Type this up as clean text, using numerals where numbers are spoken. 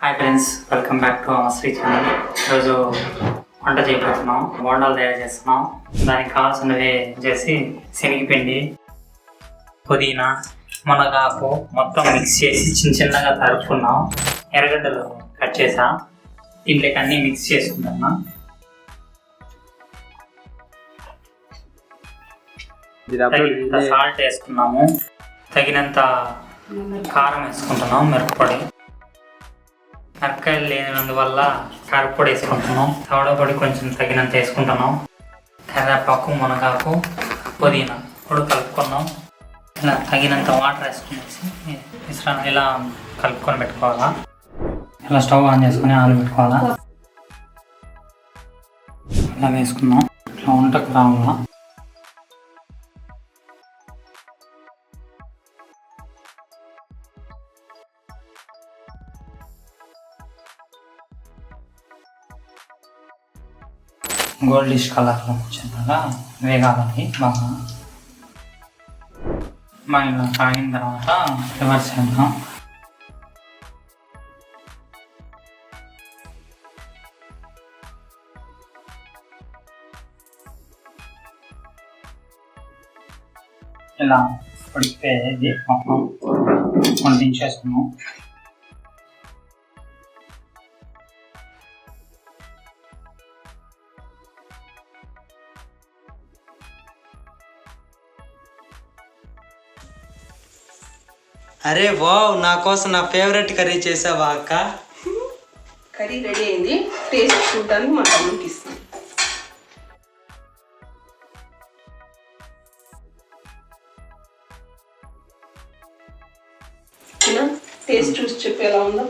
Hi friends, welcome back to our Sri channel. ఈరోజు వంట చేయబోతున్నాం, బోండాలు తయారు చేస్తున్నాం. దానికి కావాల్సినవి వచ్చేసి శనగపిండి, పుదీనా, మునగాకు మొత్తం మిక్స్ చేసి చిన్నగా తరుపుకున్నాం. ఎర్రగడ్డలు కట్ చేసా, దీంట్లోకి అన్నీ మిక్స్ చేసుకుంటున్నాం. తగినంత సాల్ట్ వేసుకున్నాము, తగినంత కారం వేసుకుంటున్నాం, మిరప్పొడి. మిరపకాయలు లేనందువల్ల కారపొడి వేసుకుంటున్నాం. సోడా పొడి కొంచెం తగినంత వేసుకుంటున్నాం. కరివేపాకు, మునగాకు, పుదీనా ఇప్పుడు కలుపుకున్నాం. ఇలా తగినంత వాటర్ వేసుకునేసి మిశ్రమం ఇలా కలుపుకొని పెట్టుకోవాలా. ఇలా స్టవ్ ఆన్ చేసుకుని ఆలు పెట్టుకోవాలా. ఇలా వేసుకున్నాం. ఇట్లా వంటకు రావాలా. గోల్డిష్ కలర్లో వచ్చేలాగా వేగాలి బాగా. ఇలా కాగిన తర్వాత రివర్స్ చేద్దాం. ఇలా ఉడికిపోయేది మొత్తం వండించేస్తున్నాం. అరే వావ్, నా కోసం నా ఫేవరెట్ కర్రీ చేసావా అక్క? కర్రీ రెడీ అయింది, టేస్ట్ చూడడానికి మా తమ్ముడికి ఇస్తాను. టేస్ట్ చూసి చెప్పి ఎలా ఉందో.